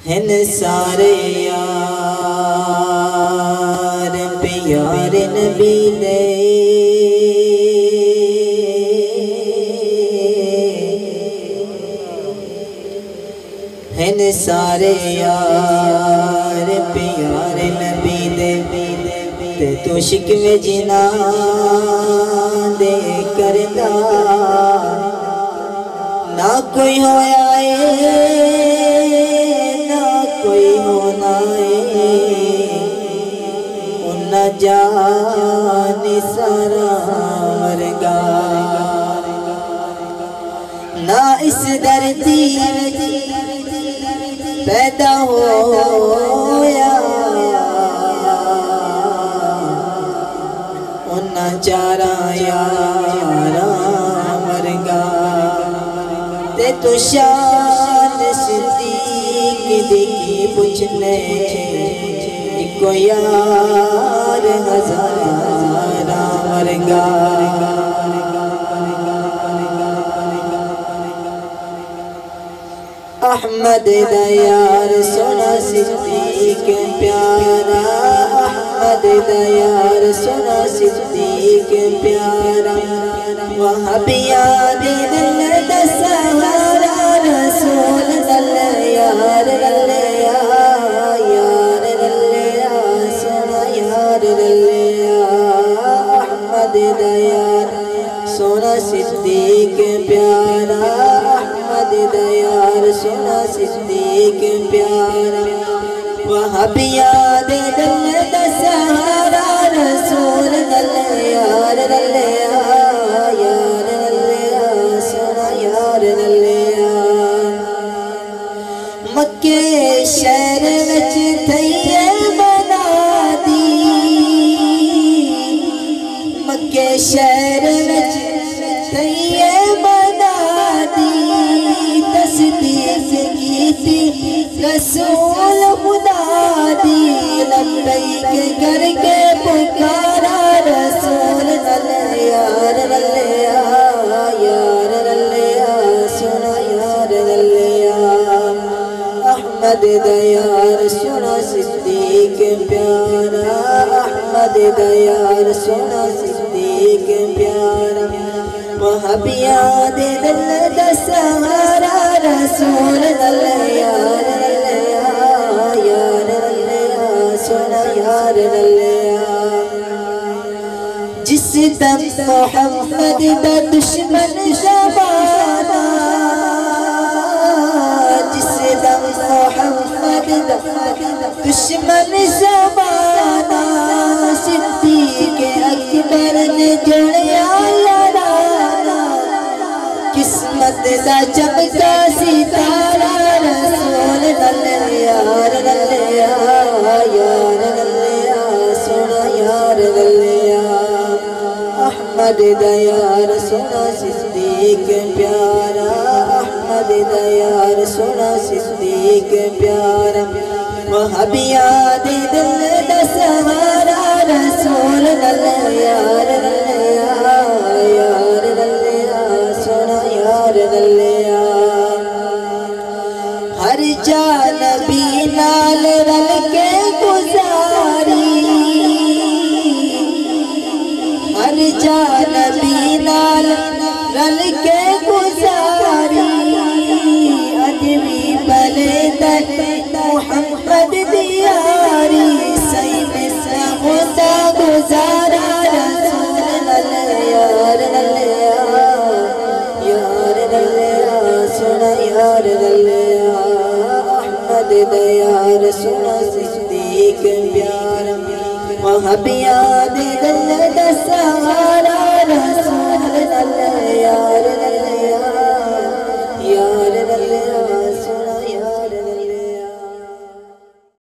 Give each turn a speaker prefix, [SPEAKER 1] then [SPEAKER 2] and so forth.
[SPEAKER 1] ہن سارے یار پیار نبی دے ہن سارے یار پیار نبی دے تے تو شکوے جنا دے کردا نہ کوئی ہویا ہے نہ کوئی ہونا ہے انہ جان سارا ورگا نہ اس دردی پیدا ہویا انہ چارا یارا ورگا تے تو شان صدیق دیکھی پوچھنے ایکو یار ہزارا ورگا احمد دا یار سونا صدیق پیارا احمد دا یار سونا صدیق پیارا وہابیاں دی دل دا سہارا رسول دل یار رلیا یار رلیا سونا یار رلیا احمد دا یار سونا صدیق پیارا احمد دا یار سونا صدیق پیارا وہابیاں دی دل دا سہارا رسول دل یار رلیا یار رلیا سونا یار رلیا مکے شہر وچ تھئیے بنا دی مکے شہر وچ تھئیے بنا دی تصدیق کیتی رسول خدا دی لبیک کر کے پکارا رسول دل یار رلیا یار رلیا سونا یار رلیا احمد دا یار سونا صدیق پیارا احمد دا یار سونا صدیق پیارا وہابیاں دے دل دا سہارا رسول دل یار رلیا یار رلیا سونا یار رلیا جس دم محمد دا دشمن زمانہ جس دم محمد دا دشمن زمانہ صدیق اکبر نے جڑیا لڑانا قسمت دا چمکا ستارہ رسول دل یار رلیا یار رلیا سونا یار رلیا احمد دا یار سونا صدیق پیارا احمد دا یار سونا صدیق پیارا وہابیاں دی دل دا سہارا رسول دل یار رلیا یار رلیا سونا یار رلیا ہر جا نبی نال رل کے گزاری ہر جا نبی نال رل کے گزاری اج بھی بلے تک محمد دیاری سی مثل ہوتا گزارا رسول دل یار رلیا یار رلیا سونا یار رلیا احمد دا یار سونا صدیق پیارا وہابیاں دے دل دا سہارا